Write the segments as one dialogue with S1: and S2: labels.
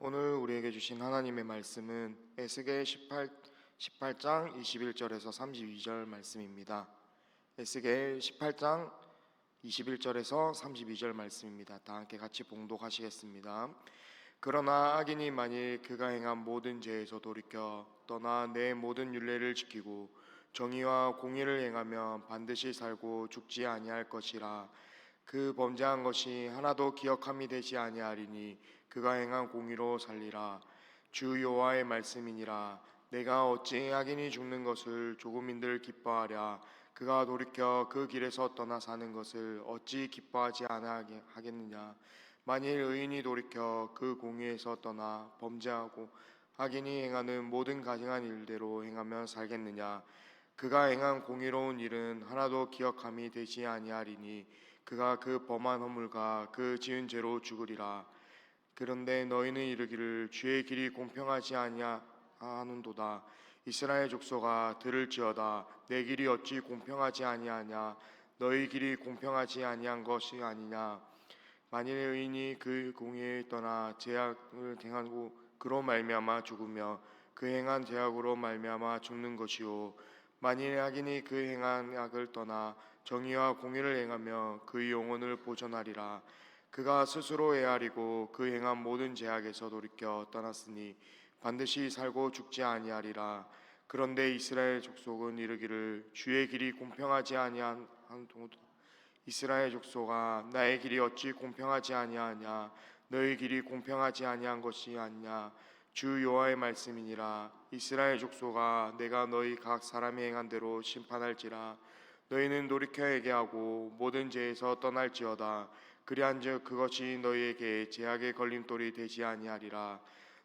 S1: 오늘 우리에게 주신 하나님의 말씀은 에스겔 18장 21절에서 32절 말씀입니다. 에스겔 18장 21절에서 32절 말씀입니다. 다 함께 같이 봉독하시겠습니다. 그러나 악인이 만일 그가 행한 모든 죄에서 돌이켜 떠나 내 모든 율례를 지키고 정의와 공의를 행하면 반드시 살고 죽지 아니할 것이라. 그 범죄한 것이 하나도 기억함이 되지 아니하리니 그가 행한 공의로 살리라. 주 여호와의 말씀이니라. 내가 어찌 악인이 죽는 것을 조금인들 기뻐하랴. 그가 돌이켜 그 길에서 떠나 사는 것을 어찌 기뻐하지 아니하겠느냐. 만일 의인이 돌이켜 그 공의에서 떠나 범죄하고 악인이 행하는 모든 가증한 일대로 행하면 살겠느냐. 그가 행한 공의로운 일은 하나도 기억함이 되지 아니하리니 그가 그 범한 허물과 그 지은 죄로 죽으리라. 그런데 너희는 이르기를 주의 길이 공평하지 아니하는도다. 이스라엘 족속아 들을지어다. 내 길이 어찌 공평하지 아니하냐. 너희 길이 공평하지 아니한 것이 아니냐. 만일 의인이 그 공의에 떠나 죄악을 행하고 그로 말미암아 죽으며 그 행한 죄악으로 말미암아 죽는 것이요, 만일 악인이 그 행한 악을 떠나 정의와 공의를 행하며 그의 영혼을 보존하리라. 그가 스스로 헤아리고 그 행한 모든 죄악에서 돌이켜 떠났으니 반드시 살고 죽지 아니하리라. 그런데 이스라엘 족속은 이르기를 주의 길이 공평하지 아니하도다. 이스라엘 족속아 나의 길이 어찌 공평하지 아니하냐. 너희 길이 공평하지 아니한 것이 아니냐. 주 여호와의 말씀이니라. 이스라엘 족속아 내가 너희 각 사람이 행한 대로 심판할지라. 너희는 돌이켜 회개하고 모든 죄에서 떠날지어다. 그리한즉 그것이 너희에게 죄악의 걸림돌이 되지 아니하리라.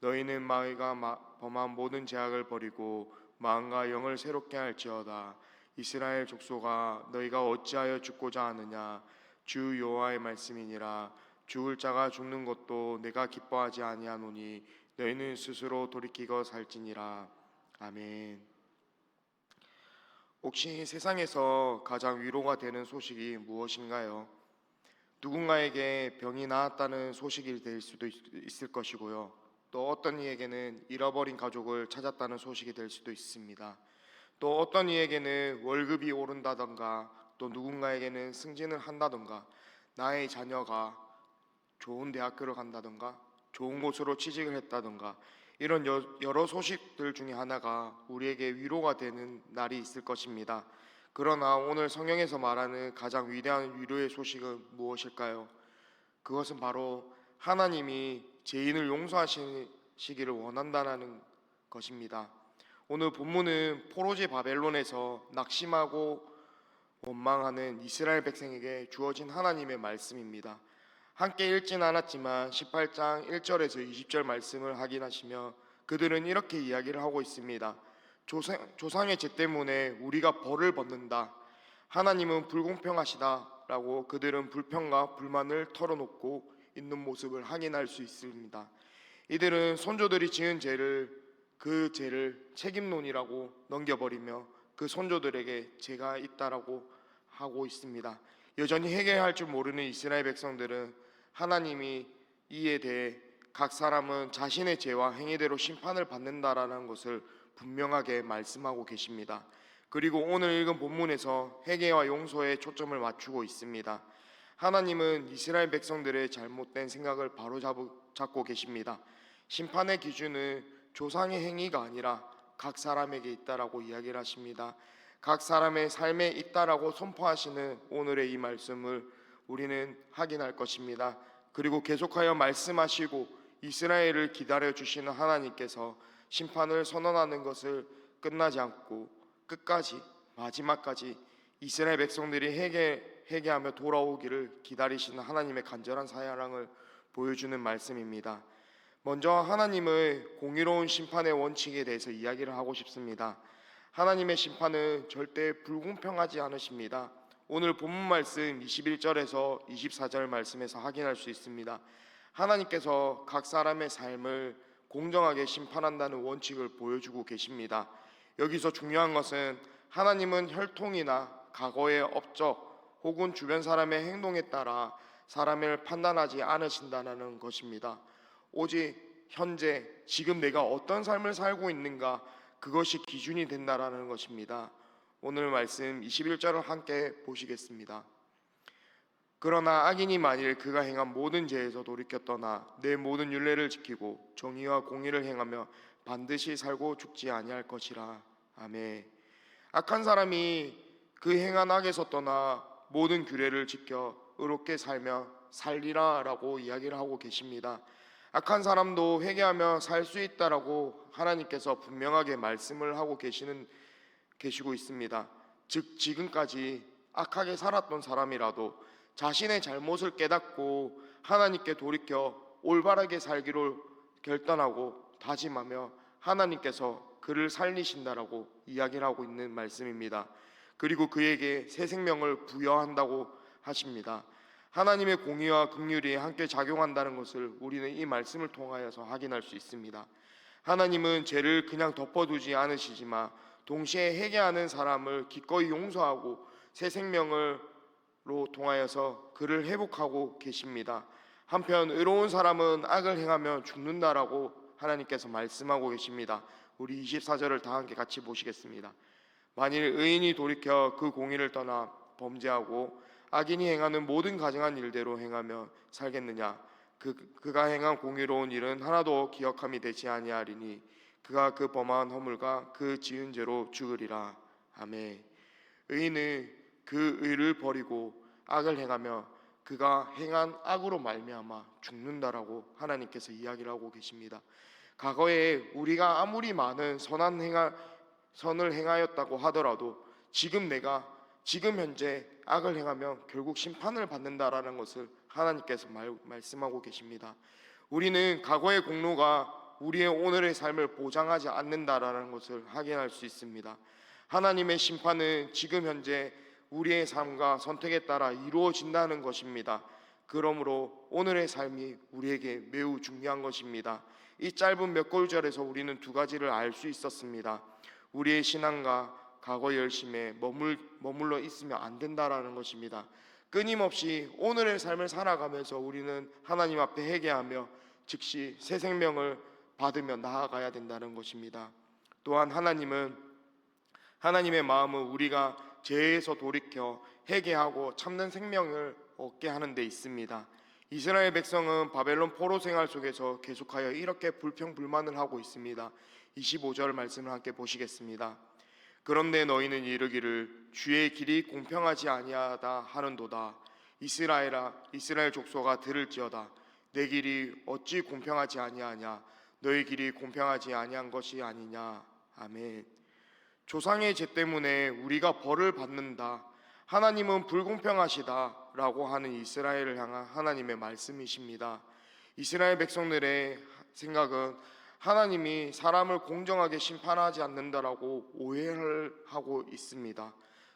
S1: 너희는 너희가 범한 모든 죄악을 버리고 마음과 영을 새롭게 할지어다. 이스라엘 족속아 너희가 어찌하여 죽고자 하느냐. 주 여호와의 말씀이니라. 죽을 자가 죽는 것도 내가 기뻐하지 아니하노니 너희는 스스로 돌이키고 살지니라. 아멘. 혹시 세상에서 가장 위로가 되는 소식이 무엇인가요? 누군가에게 병이 나았다는 소식이 될 수도 있을 것이고요. 또 어떤 이에게는 잃어버린 가족을 찾았다는 소식이 될 수도 있습니다. 또 어떤 이에게는 월급이 오른다던가, 또 누군가에게는 승진을 한다던가, 나의 자녀가 좋은 대학교를 간다던가, 좋은 곳으로 취직을 했다던가, 이런 여러 소식들 중에 하나가 우리에게 위로가 되는 날이 있을 것입니다. 그러나 오늘 성경에서 말하는 가장 위대한 위로의 소식은 무엇일까요? 그것은 바로 하나님이 죄인을 용서하시기를 원한다는 것입니다. 오늘 본문은 포로제 바벨론에서 낙심하고 원망하는 이스라엘 백성에게 주어진 하나님의 말씀입니다. 함께 읽진 않았지만 18장 1절에서 20절 말씀을 확인하시며 그들은 이렇게 이야기를 하고 있습니다. 조상의 죄 때문에 우리가 벌을 받는다. 하나님은 불공평하시다 라고 그들은 불평과 불만을 털어놓고 있는 모습을 확인할 수 있습니다. 이들은 손조들이 지은 그 죄를 책임론이라고 넘겨버리며 그 손조들에게 죄가 있다라고 하고 있습니다. 여전히 해결할 줄 모르는 이스라엘 백성들은 하나님이 이에 대해 각 사람은 자신의 죄와 행위대로 심판을 받는다라는 것을 분명하게 말씀하고 계십니다. 그리고 오늘 읽은 본문에서 회개와 용서에 초점을 맞추고 있습니다. 하나님은 이스라엘 백성들의 잘못된 생각을 바로잡고 계십니다. 심판의 기준은 조상의 행위가 아니라 각 사람에게 있다라고 이야기를 하십니다. 각 사람의 삶에 있다라고 선포하시는 오늘의 이 말씀을 우리는 확인할 것입니다. 그리고 계속하여 말씀하시고 이스라엘을 기다려 주시는 하나님께서 심판을 선언하는 것을 끝나지 않고 끝까지 마지막까지 이스라엘 백성들이 회개하며 돌아오기를 기다리시는 하나님의 간절한 사랑을 보여주는 말씀입니다. 먼저 하나님의 공의로운 심판의 원칙에 대해서 이야기를 하고 싶습니다. 하나님의 심판은 절대 불공평하지 않으십니다. 오늘 본문 말씀 21절에서 24절 말씀에서 확인할 수 있습니다. 하나님께서 각 사람의 삶을 공정하게 심판한다는 원칙을 보여주고 계십니다. 여기서 중요한 것은 하나님은 혈통이나 과거의 업적 혹은 주변 사람의 행동에 따라 사람을 판단하지 않으신다는 것입니다. 오직 현재 지금 내가 어떤 삶을 살고 있는가, 그것이 기준이 된다라는 것입니다. 오늘 말씀 21절을 함께 보시겠습니다. 그러나 악인이 만일 그가 행한 모든 죄에서 돌이켜 떠나 내 모든 율례를 지키고 정의와 공의를 행하며 반드시 살고 죽지 아니할 것이라. 아멘. 악한 사람이 그 행한 악에서 떠나 모든 규례를 지켜 의롭게 살며 살리라 라고 이야기를 하고 계십니다. 악한 사람도 회개하며 살 수 있다라고 하나님께서 분명하게 말씀을 하고 계시고 있습니다. 즉 지금까지 악하게 살았던 사람이라도 자신의 잘못을 깨닫고 하나님께 돌이켜 올바르게 살기를 결단하고 다짐하며 하나님께서 그를 살리신다라고 이야기를 하고 있는 말씀입니다. 그리고 그에게 새 생명을 부여한다고 하십니다. 하나님의 공의와 긍휼이 함께 작용한다는 것을 우리는 이 말씀을 통하여서 확인할 수 있습니다. 하나님은 죄를 그냥 덮어두지 않으시지만 동시에 회개하는 사람을 기꺼이 용서하고 새 생명으로 통하여서 그를 회복하고 계십니다. 한편 의로운 사람은 악을 행하며 죽는다라고 하나님께서 말씀하고 계십니다. 우리 24절을 다 함께 같이 보시겠습니다. 만일 의인이 돌이켜 그 공의를 떠나 범죄하고 악인이 행하는 모든 가증한 일대로 행하며 살겠느냐? 그가 행한 공의로운 일은 하나도 기억함이 되지 아니하리니 그가 그 범한 허물과 그 지은 죄로 죽으리라. 아멘. 의인은 그 의를 버리고 악을 행하며 그가 행한 악으로 말미암아 죽는다라고 하나님께서 이야기를 하고 계십니다. 과거에 우리가 아무리 많은 선을 행하였다고 하더라도 지금 현재 악을 행하면 결국 심판을 받는다라는 것을 하나님께서 말씀하고 계십니다. 우리는 과거의 공로가 우리의 오늘의 삶을 보장하지 않는다라는 것을 확인할 수 있습니다. 하나님의 심판은 지금 현재 우리의 삶과 선택에 따라 이루어진다는 것입니다. 그러므로 오늘의 삶이 우리에게 매우 중요한 것입니다. 이 짧은 몇 구절에서 우리는 두 가지를 알 수 있었습니다. 우리의 신앙과 과거 열심에 머물러 있으면 안 된다라는 것입니다. 끊임없이 오늘의 삶을 살아가면서 우리는 하나님 앞에 회개하며 즉시 새 생명을 받으며 나아가야 된다는 것입니다. 또한 하나님의 마음은 우리가 죄에서 돌이켜 회개하고 참된 생명을 얻게 하는 데 있습니다. 이스라엘 백성은 바벨론 포로 생활 속에서 계속하여 이렇게 불평불만을 하고 있습니다. 25절 말씀을 함께 보시겠습니다. 그런데 너희는 이르기를 주의 길이 공평하지 아니하다 하는도다. 이스라엘아, 이스라엘 족속아 들을지어다. 내 길이 어찌 공평하지 아니하냐? 너희 길이 공평하지 아니한 것이 아니냐? 아멘. 조상의 죄 때문에 우리가 벌을 받는다. 하나님은 불공평하시다라고 하는 이스라엘을 향한 하나님의 말씀이십니다. 이스라엘 백성들의 생각은 하나님이 사람을 공정하게 심판하지 않는다라고 오해를 하고 있습니다.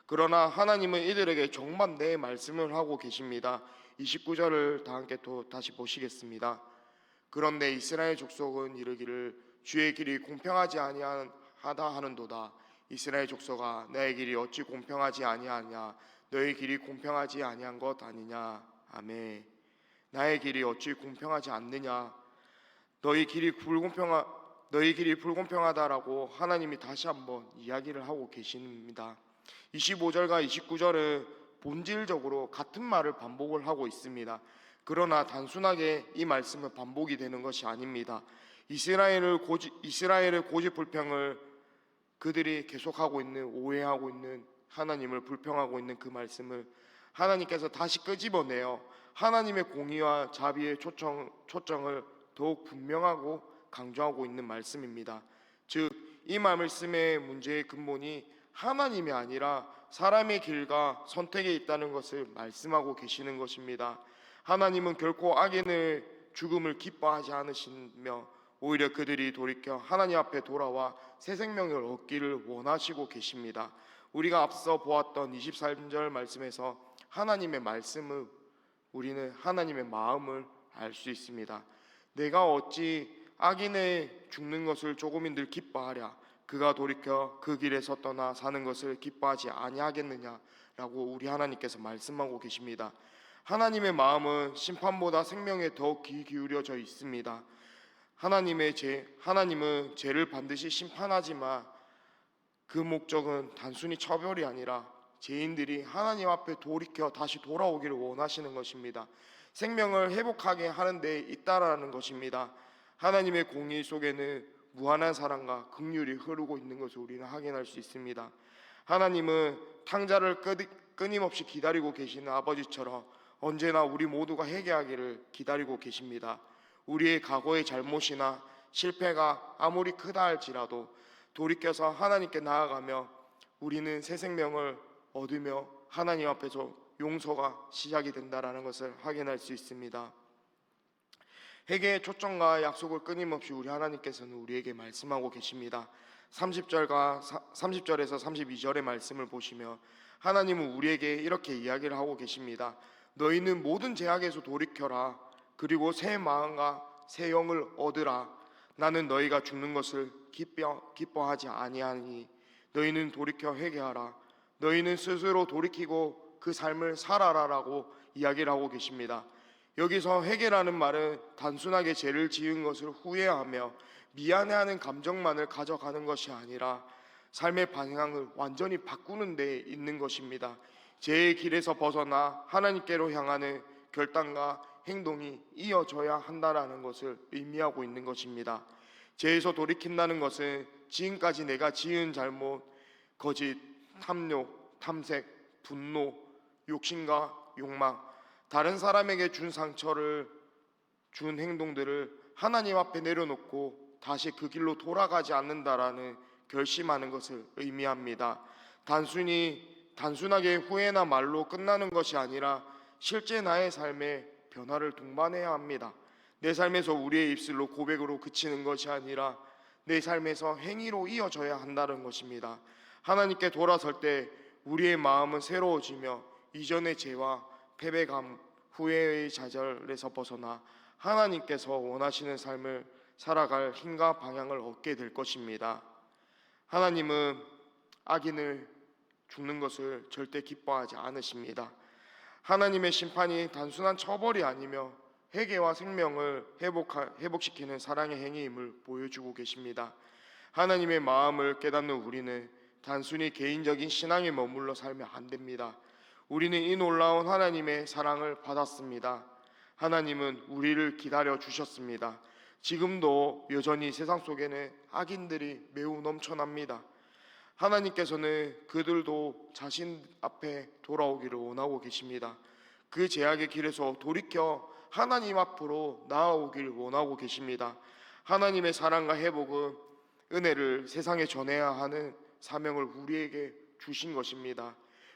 S1: 그러나 하나님은 이들에게 정반대의 말씀을 하고 계십니다. 29절을 다 함께 또 다시 보시겠습니다. 그런데 이스라엘 족속은 이르기를 주의 길이 공평하지 아니하다 하는도다. 이스라엘 족속아, 나의 길이 어찌 공평하지 아니하냐? 너의 길이 공평하지 아니한 것 아니냐? 아멘. 나의 길이 어찌 공평하지 않느냐? 너희 길이 불공평하다라고 하나님이 다시 한번 이야기를 하고 계십니다. 25절과 29절은 본질적으로 같은 말을 반복을 하고 있습니다. 그러나 단순하게 이 말씀은 반복이 되는 것이 아닙니다. 이스라엘의 고집불평을 그들이 계속하고 있는, 오해하고 있는, 하나님을 불평하고 있는 그 말씀을 하나님께서 다시 끄집어내어 하나님의 공의와 자비의 초점을 더욱 분명하고 강조하고 있는 말씀입니다. 즉, 이 말씀의 문제의 근본이 하나님이 아니라 사람의 길과 선택에 있다는 것을 말씀하고 계시는 것입니다. 하나님은 결코 악인의 죽음을 기뻐하지 않으시며 오히려 그들이 돌이켜 하나님 앞에 돌아와 새 생명을 얻기를 원하시고 계십니다. 우리가 앞서 보았던 23절 말씀에서 하나님의 말씀을, 우리는 하나님의 마음을 알 수 있습니다. 내가 어찌 악인의 죽는 것을 조금인들 기뻐하랴? 그가 돌이켜 그 길에서 떠나 사는 것을 기뻐하지 아니하겠느냐라고 우리 하나님께서 말씀하고 계십니다. 하나님의 마음은 심판보다 생명에 더 귀 기울여져 있습니다. 하나님은 죄를 반드시 심판하지만 그 목적은 단순히 처벌이 아니라 죄인들이 하나님 앞에 돌이켜 다시 돌아오기를 원하시는 것입니다. 생명을 회복하게 하는 데 있다라는 것입니다. 하나님의 공의 속에는 무한한 사랑과 긍휼이 흐르고 있는 것을 우리는 확인할 수 있습니다. 하나님은 탕자를 끊임없이 기다리고 계시는 아버지처럼 언제나 우리 모두가 회개하기를 기다리고 계십니다. 우리의 과거의 잘못이나 실패가 아무리 크다 할지라도 돌이켜서 하나님께 나아가며 우리는 새 생명을 얻으며 하나님 앞에서 용서가 시작이 된다라는 것을 확인할 수 있습니다. 회개의 초점과 약속을 끊임없이 우리 하나님께서는 우리에게 말씀하고 계십니다. 30절에서 32절의 말씀을 보시면 하나님은 우리에게 이렇게 이야기를 하고 계십니다. 너희는 모든 죄악에서 돌이켜라. 그리고 새 마음과 새 영을 얻으라. 나는 너희가 죽는 것을 기뻐하지 아니하니 너희는 돌이켜 회개하라. 너희는 스스로 돌이키고 그 삶을 살아라라고 이야기를 하고 계십니다. 여기서 회개라는 말은 단순하게 죄를 지은 것을 후회하며 미안해하는 감정만을 가져가는 것이 아니라 삶의 방향을 완전히 바꾸는 데 있는 것입니다. 죄의 길에서 벗어나 하나님께로 향하는 결단과 행동이 이어져야 한다라는 것을 의미하고 있는 것입니다. 죄에서 돌이킨다는 것은 지금까지 내가 지은 잘못, 거짓, 탐욕, 탐색, 분노, 욕심과 욕망, 다른 사람에게 준 상처를 준 행동들을 하나님 앞에 내려놓고 다시 그 길로 돌아가지 않는다라는 결심하는 것을 의미합니다. 단순하게 후회나 말로 끝나는 것이 아니라 실제 나의 삶에 변화를 동반해야 합니다. 내 삶에서 우리의 입술로 고백으로 그치는 것이 아니라 내 삶에서 행위로 이어져야 한다는 것입니다. 하나님께 돌아설 때 우리의 마음은 새로워지며 이전의 죄와 패배감, 후회의 좌절에서 벗어나 하나님께서 원하시는 삶을 살아갈 힘과 방향을 얻게 될 것입니다. 하나님은 악인을 죽는 것을 절대 기뻐하지 않으십니다. 하나님의 심판이 단순한 처벌이 아니며 회개와 생명을 회복시키는 사랑의 행위임을 보여주고 계십니다. 하나님의 마음을 깨닫는 우리는 단순히 개인적인 신앙에 머물러 살면 안 됩니다. 우리는 이 놀라운 하나님의 사랑을 받았습니다. 하나님은 우리를 기다려 주셨습니다. 지금도 여전히 세상 속에는 악인들이 매우 넘쳐납니다. 하나님께서는 그들도 자신 앞에 돌아오기를 원하고 계십니다. 그 죄악의 길에서 돌이켜 하나님 앞으로 나아오기를 원하고 계십니다. 하나님의 사랑과 회복은 은혜를 세상에 전해야 하는 사명을 우리에게 주신 것입니다.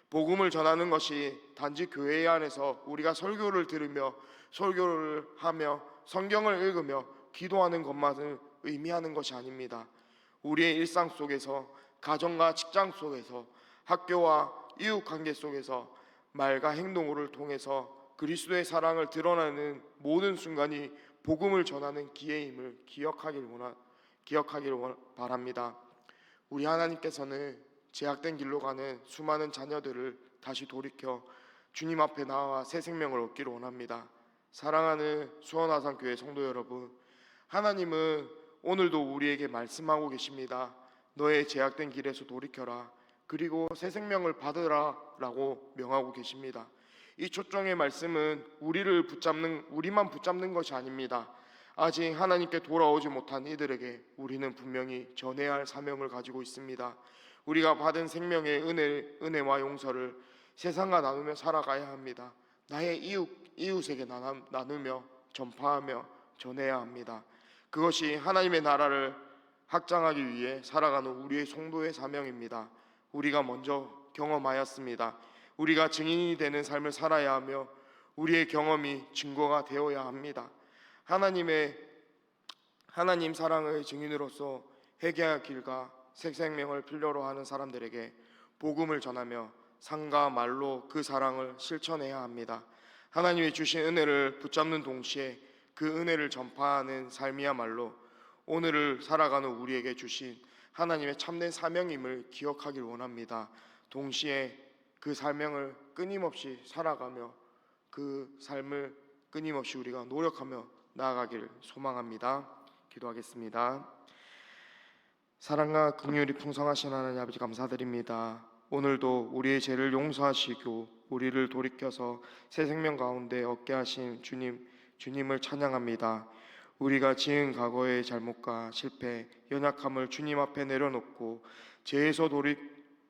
S1: 복음을 전하는 것이 단지 교회 안에서 우리가 설교를 들으며 설교를 하며 성경을 읽으며 기도하는 것만을 의미하는 것이 아닙니다. 우리의 일상 속에서, 가정과 직장 속에서, 학교와 이웃 관계 속에서 말과 행동을 통해서 그리스도의 사랑을 드러내는 모든 순간이 복음을 전하는 기회임을 기억하길 바랍니다. 우리 하나님께서는 제약된 길로 가는 수많은 자녀들을 다시 돌이켜 주님 앞에 나와 새 생명을 얻기를 원합니다. 사랑하는 수원화산교회 성도 여러분, 하나님은 오늘도 우리에게 말씀하고 계십니다. 너의 제약된 길에서 돌이켜라. 그리고 새 생명을 받으라 라고 명하고 계십니다. 이 초청의 말씀은 우리만 붙잡는 것이 아닙니다. 아직 하나님께 돌아오지 못한 이들에게 우리는 분명히 전해야 할 사명을 가지고 있습니다. 우리가 받은 생명의 은혜와 용서를 세상과 나누며 살아가야 합니다. 나의 이웃에게 나누며 전파하며 전해야 합니다. 그것이 하나님의 나라를 확장하기 위해 살아가는 우리의 성도의 사명입니다. 우리가 먼저 경험하였습니다. 우리가 증인이 되는 삶을 살아야 하며 우리의 경험이 증거가 되어야 합니다. 하나님 사랑의 증인으로서 회개의 길과 새 생명을 필요로 하는 사람들에게 복음을 전하며 삶과 말로 그 사랑을 실천해야 합니다. 하나님이 주신 은혜를 붙잡는 동시에 그 은혜를 전파하는 삶이야말로 오늘을 살아가는 우리에게 주신 하나님의 참된 사명임을 기억하길 원합니다. 동시에 그 사명을 끊임없이 살아가며 그 삶을 끊임없이 우리가 노력하며 나아가길 소망합니다. 기도하겠습니다. 사랑과 긍휼이 풍성하신 하나님 아버지 감사드립니다. 오늘도 우리의 죄를 용서하시고 우리를 돌이켜서 새 생명 가운데 얻게 하신 주님을 찬양합니다. 우리가 지은 과거의 잘못과 실패, 연약함을 주님 앞에 내려놓고 죄에서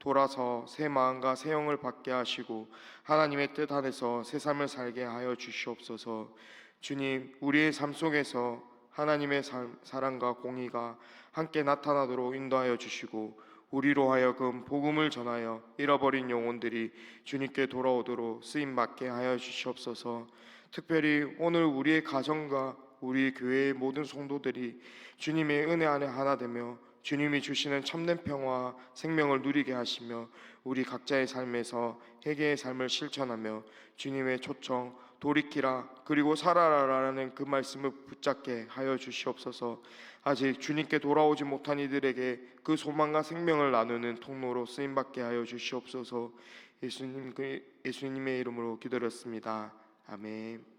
S1: 돌아서 새 마음과 새 영을 받게 하시고 하나님의 뜻 안에서 새 삶을 살게 하여 주시옵소서. 주님, 우리의 삶 속에서 하나님의 사랑과 공의가 함께 나타나도록 인도하여 주시고 우리로 하여금 복음을 전하여 잃어버린 영혼들이 주님께 돌아오도록 쓰임받게 하여 주시옵소서. 특별히 오늘 우리의 가정과 우리 교회의 모든 성도들이 주님의 은혜 안에 하나 되며 주님이 주시는 참된 평화와 생명을 누리게 하시며 우리 각자의 삶에서 회개의 삶을 실천하며 주님의 초청 돌이키라 그리고 살아라라는 그 말씀을 붙잡게 하여 주시옵소서. 아직 주님께 돌아오지 못한 이들에게 그 소망과 생명을 나누는 통로로 쓰임받게 하여 주시옵소서. 예수님의 이름으로 기도드렸습니다. 아멘.